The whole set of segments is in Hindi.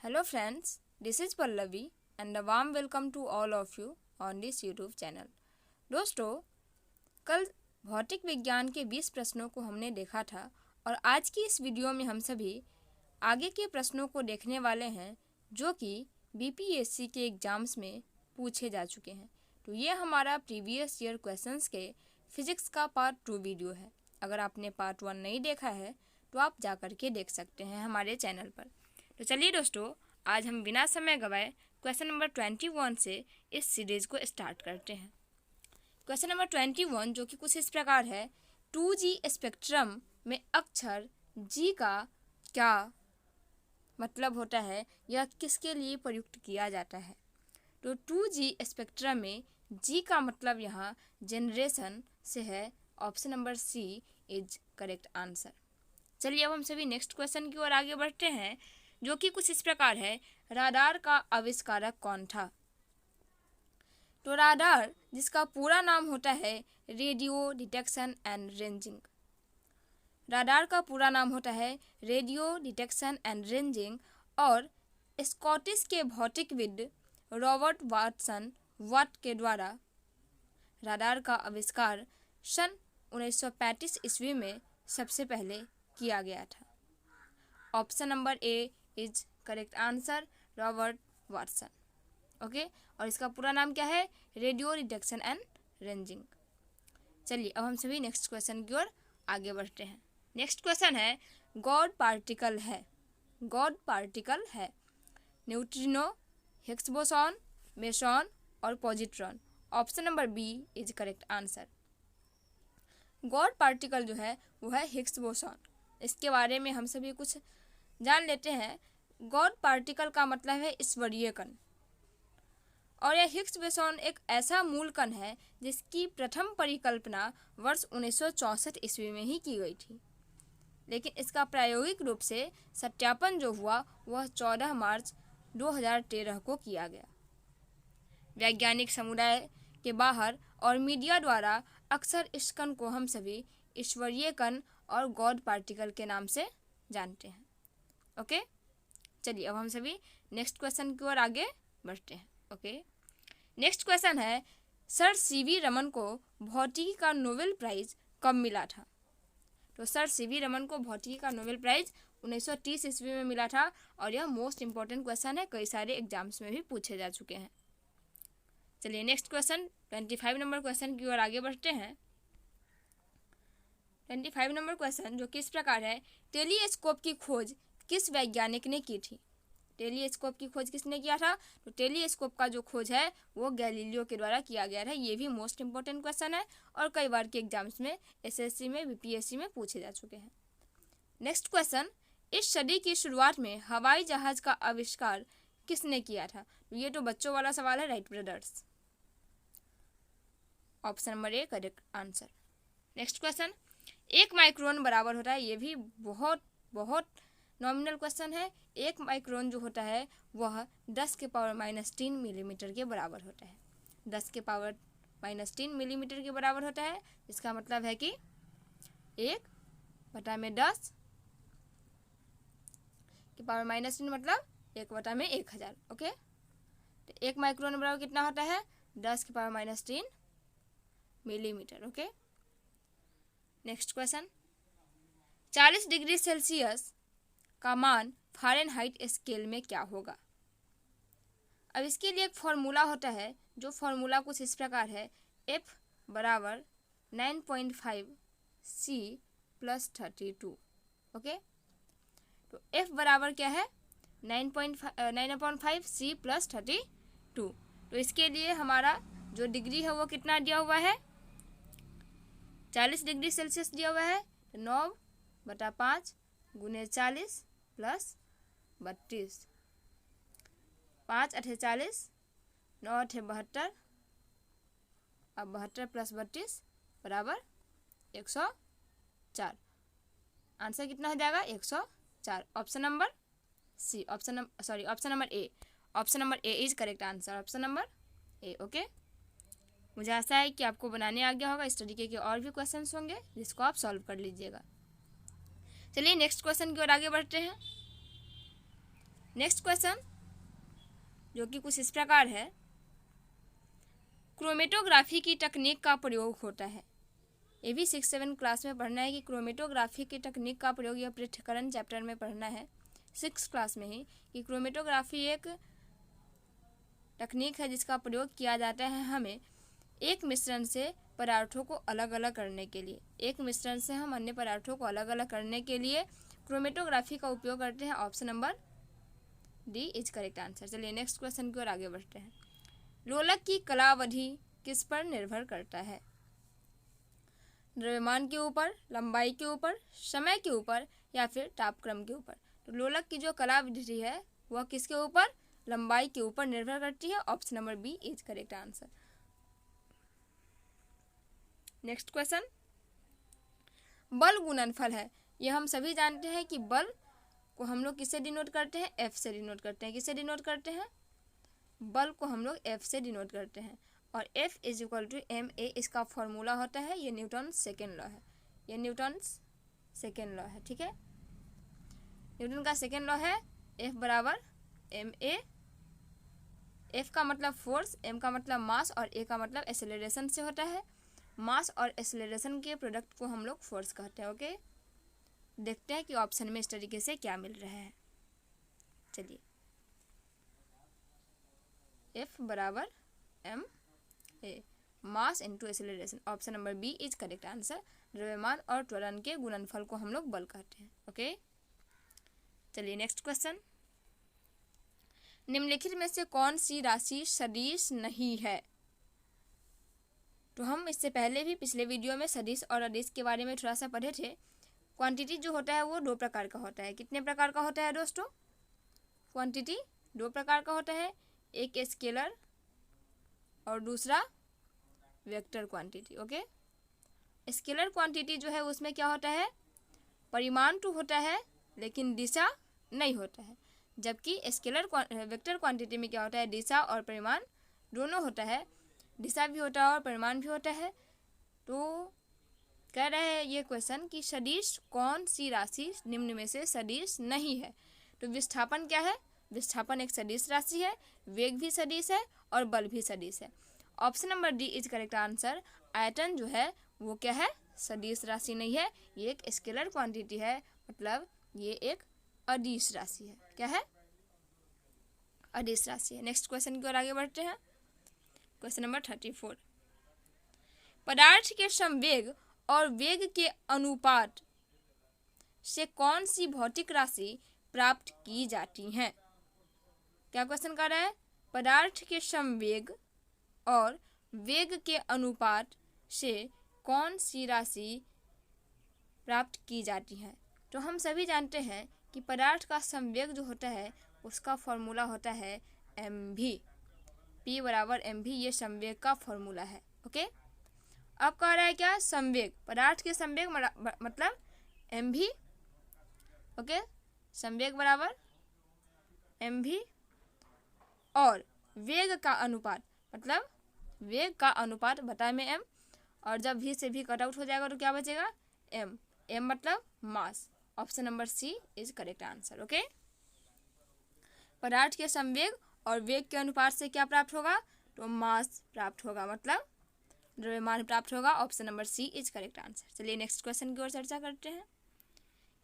Hello friends, this is Pallavi and a warm welcome to all of you on this YouTube channel. दोस्तों, कल भौतिक विज्ञान के 20 प्रश्नों को हमने देखा था और आज की इस वीडियो में हम सभी आगे के प्रश्नों को देखने वाले हैं जो कि बीपीएससी के एग्ज़ाम्स में पूछे जा चुके हैं। तो ये हमारा प्रीवियस ईयर क्वेश्चंस के फिज़िक्स का पार्ट 2 वीडियो है। अगर आपने पार्ट 1 नहीं देखा है तो आप जा कर के देख सकते हैं हमारे चैनल पर। तो चलिए दोस्तों, आज हम बिना समय गवाए क्वेश्चन नंबर 21 से इस सीरीज़ को स्टार्ट करते हैं। क्वेश्चन नंबर 21 जो कि कुछ इस प्रकार है, 2G स्पेक्ट्रम में अक्षर G का क्या मतलब होता है, यह किसके लिए प्रयुक्त किया जाता है। तो 2G स्पेक्ट्रम में G का मतलब यहाँ जनरेशन से है। Option number C is correct answer. चलिए अब हम सभी नेक्स्ट क्वेश्चन की ओर आगे बढ़ते हैं जो कि कुछ इस प्रकार है, राडार का आविष्कारक कौन था। तो राडार जिसका पूरा नाम होता है radio detection and ranging, radar का पूरा नाम होता है रेडियो डिटेक्शन एंड रेंजिंग और स्कॉटिश के भौतिकविद रॉबर्ट वाटसन वाट के द्वारा राडार का आविष्कार सन 1935 ईस्वी में सबसे पहले किया गया था। Option number A is correct answer, Robert Watson. Okay, और इसका पूरा नाम क्या है, रेडियो डिटेक्शन एंड रेंजिंग। चलिए अब हम सभी नेक्स्ट क्वेश्चन की ओर आगे बढ़ते हैं। नेक्स्ट क्वेश्चन है, गॉड पार्टिकल है न्यूट्रिनो, हिग्स बोसॉन, मेसॉन और positron. Option number B is correct answer. God particle जो है वो है हिग्स बोसॉन। इसके बारे में हम सभी कुछ जान लेते हैं। गॉड पार्टिकल का मतलब है ईश्वरीय कण, और यह हिग्स बोसॉन एक ऐसा मूल कण है जिसकी प्रथम परिकल्पना वर्ष 1964 ईस्वी में ही की गई थी, लेकिन इसका प्रायोगिक रूप से सत्यापन जो हुआ वह 14 मार्च 2013 को किया गया। वैज्ञानिक समुदाय के बाहर और मीडिया द्वारा अक्सर इस कण को हम सभी ईश्वरीय कण और गॉड पार्टिकल के नाम से जानते हैं। ओके, चलिए अब हम सभी नेक्स्ट क्वेश्चन की ओर आगे बढ़ते हैं। ओके, नेक्स्ट क्वेश्चन है, सर सीवी रमन को भौतिकी का नोबेल प्राइज कब मिला था। तो सर सीवी रमन को भौतिकी का नोबेल प्राइज 1930 ईस्वी में मिला था और यह मोस्ट इंपॉर्टेंट क्वेश्चन है, कई सारे एग्जाम्स में भी पूछे जा चुके हैं। चलिए नेक्स्ट क्वेश्चन 25 नंबर क्वेश्चन की ओर आगे बढ़ते हैं। 25 नंबर क्वेश्चन जो किस प्रकार है, टेलीस्कोप की खोज किस वैज्ञानिक ने की थी। टेलीस्कोप की खोज किसने किया था। तो टेलीस्कोप का जो खोज है वो गैलीलियो के द्वारा किया गया था। ये भी मोस्ट इंपॉर्टेंट क्वेश्चन है और कई बार के एग्जाम्स में एसएससी में बीपीएससी में पूछे जा चुके हैं। नेक्स्ट क्वेश्चन, इस सदी की शुरुआत में हवाई जहाज का आविष्कार किसने किया था। ये तो बच्चों वाला सवाल है, Wright brothers. Option number A correct answer. Next question, 1 micron बराबर होता है, ये भी बहुत नॉमिनल क्वेश्चन है। 1 माइक्रोन जो होता है वह 10 के पावर -3 मिलीमीटर के बराबर होता है। 10 के पावर -3 मिलीमीटर के बराबर होता है। इसका मतलब है कि 1/10 के पावर -3 मतलब 1/1000। ओके, तो 1 माइक्रोन बराबर कितना होता है, 10 के power -3 millimetre. Okay, next question, 40 degree Celsius का मान फ़ारेनहाइट स्केल में क्या होगा। अब इसके लिए एक फॉर्मूला होता है, जो फॉर्मूला कुछ इस प्रकार है, F बराबर 9.5 C + 32। ओके, तो F बराबर क्या है, 9.5 C + 32। तो इसके लिए हमारा जो डिग्री है वो कितना दिया हुआ है, 40 डिग्री सेल्सियस दिया हुआ है। 9/5 × 40 + 32, 5 × 8 = 40, 9 × 8 = 72, अब 72 + 32 बराबर 104। आंसर कितना हो जाएगा, 104। Option number C, option number A is correct answer. Option number A. Okay, मुझे आशा है कि आपको बनाने आ गया होगा। इस तरीके के और भी क्वेश्चंस होंगे जिसको आप सॉल्व कर लीजिएगा। चलिए नेक्स्ट क्वेश्चन की ओर आगे बढ़ते हैं। नेक्स्ट क्वेश्चन जो कि कुछ इस प्रकार है, क्रोमेटोग्राफी की तकनीक का प्रयोग होता है। ये भी 6-7 क्लास में पढ़ना है कि क्रोमेटोग्राफी की तकनीक का प्रयोग, यह पृथक्करण चैप्टर में पढ़ना है 6 क्लास में ही, कि क्रोमेटोग्राफी एक तकनीक है जिसका प्रयोग किया जाता है हमें एक मिश्रण से पदार्थों को अलग अलग करने के लिए। एक मिश्रण से हम अन्य पदार्थों को अलग अलग करने के लिए क्रोमेटोग्राफी का उपयोग करते हैं। Option number D is correct answer. चलिए नेक्स्ट क्वेश्चन की ओर आगे बढ़ते हैं। लोलक की कलावधि किस पर निर्भर करता है? द्रव्यमान के ऊपर, लंबाई के ऊपर, समय के ऊपर या फिर तापक्रम के ऊपर? तो लोलक की जो कलावधि है वह किसके ऊपर? लंबाई के ऊपर निर्भर करती है। Option number B is correct answer. Next question, बल गुणनफल है। यह हम सभी जानते हैं कि बल को हम लोग किससे डिनोट करते हैं? एफ से डिनोट करते हैं। किससे डिनोट करते हैं? बल को हम लोग एफ से डिनोट करते हैं। और F is equal to M A इसका फॉर्मूला होता है। ये न्यूटन सेकेंड लॉ है। ये न्यूटन सेकेंड लॉ है। ठीक है, न्यूटन का सेकेंड लॉ है एफ बराबर एम ए। एफ का मतलब फोर्स, एम का मतलब मास और ए का मतलब एक्सेलरेशन से होता है। मास और एक्सेलरेशन के प्रोडक्ट को हम लोग फोर्स कहते हैं। ओके, देखते हैं कि ऑप्शन में इस तरीके से क्या मिल रहा है। चलिए, एफ बराबर M A, mass into acceleration. Option number B is correct answer. द्रव्यमान और त्वरण के गुणनफल को हम लोग बल कहते हैं। ओके, चलिए नेक्स्ट क्वेश्चन, निम्नलिखित में से कौन सी राशि सदिश नहीं है? तो हम इससे पहले भी पिछले वीडियो में सदिश और अदिश के बारे में थोड़ा सा पढ़े थे। क्वांटिटी जो होता है वो 2 प्रकार का होता है। कितने प्रकार का होता है दोस्तों? क्वांटिटी 2 प्रकार का होता है, एक स्केलर और दूसरा vector quantity. Okay, scalar quantity जो है उसमें क्या होता है? परिमाण तो होता है लेकिन दिशा नहीं होता है। जबकि स्केलर वेक्टर क्वांटिटी में क्या होता है? दिशा और परिमाण दोनों होता है। दिशा भी होता है और परिमाण भी होता है। तो कह रहे हैं ये क्वेश्चन कि सदिश कौन सी राशि निम्न में से सदिश नहीं है? तो विस्थापन क्या है? विस्थापन एक सदिश राशि है, वेग भी सदिश है और बल भी सदिश है। Option number D is correct answer. आयतन जो है वो क्या है? सदिश राशि नहीं है, ये एक स्केलर क्वांटिटी है, मतलब ये एक अदिश राशि है। क्या है? अदिश राशि है। नेक्स्ट क्वेश्चन की ओर आगे बढ़ते हैं। क्वेश्चन नंबर 34, पदार्थ के संवेग और वेग के अनुपात से कौन सी भौतिक राशि प्राप्त की जाती है? क्या क्वेश्चन कर रहा है? पदार्थ के संवेग और वेग के अनुपात से कौन सी राशि प्राप्त की जाती है? तो हम सभी जानते हैं कि पदार्थ का संवेग जो होता है उसका फॉर्मूला होता है mv। p बराबर mv, ये संवेग का फॉर्मूला है। ओके, अब कह रहा है क्या? संवेग, पदार्थ के संवेग मतलब mv। ओके, संवेग बराबर mv और वेग का अनुपात मतलब वेग का अनुपात बटा में m, और जब v से v कट आउट हो जाएगा तो क्या बचेगा? m। m मतलब mass. Option number C is correct answer. Okay, पदार्थ के संवेग और वेग के अनुपात से क्या प्राप्त होगा? तो मास प्राप्त होगा, मतलब द्रव्यमान प्राप्त होगा। Option number C is correct answer. चलिए नेक्स्ट क्वेश्चन की ओर चर्चा करते हैं।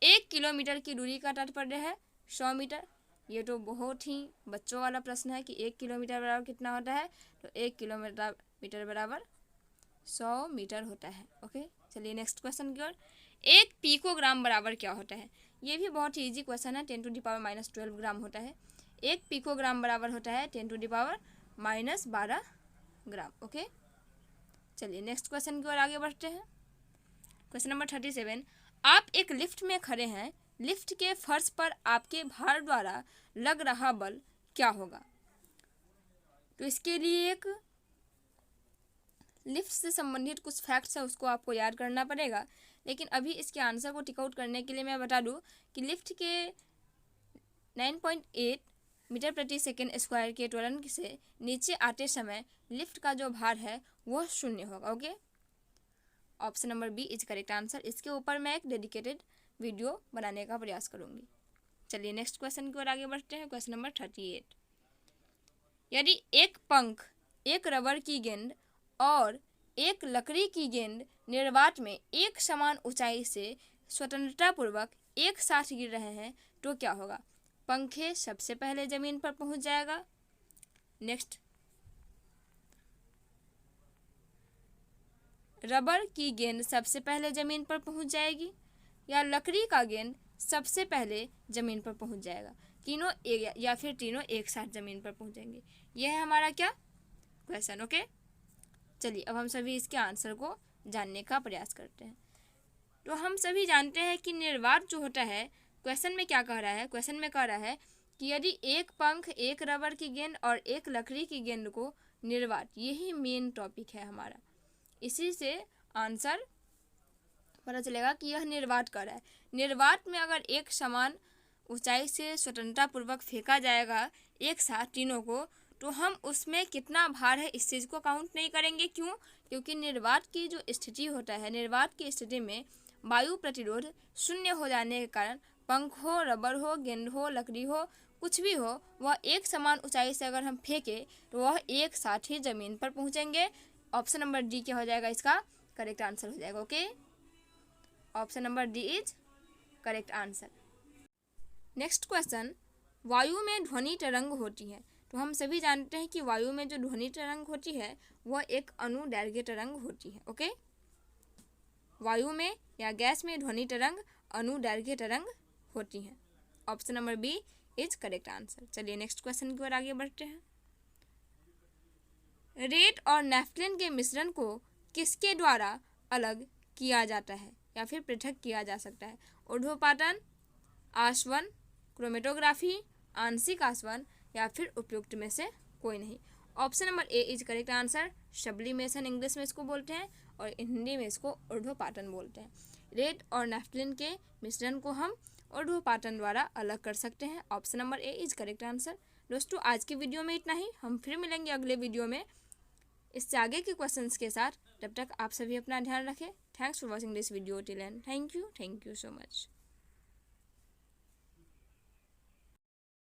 1 किलोमीटर की दूरी का तात्पर्य है 100 मीटर। ये तो बहुत ही बच्चों वाला प्रश्न है कि 1 किलोमीटर बराबर कितना होता है? तो 1 किलोमीटर बराबर 100 मीटर होता है। ओके, चलिए नेक्स्ट क्वेश्चन की ओर। 1 पिकोग्राम बराबर क्या होता है? ये भी बहुत ही इजी क्वेश्चन है। 10⁻⁻12 ग्राम होता है। 1 पिकोग्राम बराबर होता है 10⁻⁻12 ग्राम। ओके, चलिए नेक्स्ट क्वेश्चन की ओर आगे बढ़ते हैं। क्वेश्चन नंबर 37, आप एक लिफ्ट में खड़े हैं, लिफ्ट के फर्श पर आपके भार द्वारा लग रहा बल क्या होगा? तो इसके लिए एक लिफ्ट से संबंधित कुछ फैक्ट्स है उसको आपको याद करना पड़ेगा। लेकिन अभी इसके आंसर को टिक आउट करने के लिए मैं बता दूं कि लिफ्ट के 9.8 मीटर प्रति सेकेंड स्क्वायर के त्वरण से नीचे आते समय लिफ्ट का जो भार है वह 0 होगा। Okay, option number B is correct answer. इसके ऊपर मैं एक डेडिकेटेड वीडियो बनाने का प्रयास करूंगी। चलिए नेक्स्ट क्वेश्चन की ओर आगे बढ़ते हैं। Question number 38। यदि एक पंख, एक रबर की गेंद और एक लकड़ी की गेंद निर्वात में एक समान ऊंचाई से स्वतंत्रतापूर्वक एक साथ गिर रहे हैं तो क्या होगा? पंखे सबसे पहले जमीन पर पहुंच जाएगा। नेक्स्ट, रबर की गेंद सबसे पहले जमीन पर पहुंच जाएगी या लकड़ी का गेंद सबसे पहले जमीन पर पहुंच जाएगा? तीनों या फिर तीनों एक साथ जमीन पर पहुंचेंगे। यह है हमारा क्या क्वेश्चन। ओके, चलिए अब हम सभी इसके आंसर को जानने का प्रयास करते हैं। तो हम सभी जानते हैं कि निर्वात जो होता है, क्वेश्चन में क्या कह रहा है? क्वेश्चन में कह रहा है कि यदि एक पंख, एक रबर की गेंद और एक लकड़ी की गेंद को निर्वात, यही मेन टॉपिक है हमारा। इसी से आंसर पता चलेगा कि यह निर्वात कर रहा है। निर्वात में अगर एक समान ऊंचाई से स्वतंत्रतापूर्वक फेंका जाएगा एक साथ तीनों को, तो हम उसमें कितना भार है इस चीज़ को काउंट नहीं करेंगे। क्यों? क्योंकि निर्वात की जो स्थिति होता है, निर्वात की स्थिति में वायु प्रतिरोध शून्य हो जाने के कारण पंख हो, रबर हो, गेंद हो, लकड़ी हो, कुछ भी हो, वह एक समान ऊंचाई से अगर हम फेंके तो वह एक साथ ही जमीन पर पहुंचेंगे। ऑप्शन नंबर डी क्या हो जाएगा? इसका करेक्ट आंसर हो जाएगा। Okay, option number D is correct answer. Next question, वायु में ध्वनि तरंग होती है। तो हम सभी जानते हैं कि वायु में जो ध्वनि तरंग होती है वह एक अनुदैर्घ्य तरंग होती है। ओके, वायु में या गैस में ध्वनि तरंग अनुदैर्घ्य तरंग होती है। Option number B is correct answer. चलिए नेक्स्ट क्वेश्चन की ओर आगे बढ़ते हैं। रेत और नैफ्थलीन के मिश्रण को किसके द्वारा अलग किया जाता है या फिर पृथक किया जा सकता है? ऊर्ध्वपातन, आसवन, क्रोमेटोग्राफी, आंशिक आसवन या फिर उपयुक्त में से कोई नहीं। Option number A is correct answer. Sublimation English में इसको बोलते हैं और हिंदी में इसको ऊर्ध्वपातन बोलते हैं। रेत और नैफ्थलीन के मिश्रण को हम ऊर्ध्वपातन द्वारा अलग कर सकते हैं। Option number A is correct answer. दोस्तों आज की वीडियो में इतना ही। हम फिर मिलेंगे अगले वीडियो में इससे आगे के क्वेश्चंस के साथ। तब तक आप सभी अपना ध्यान रखें। Thanks for watching this video till and thank you so much.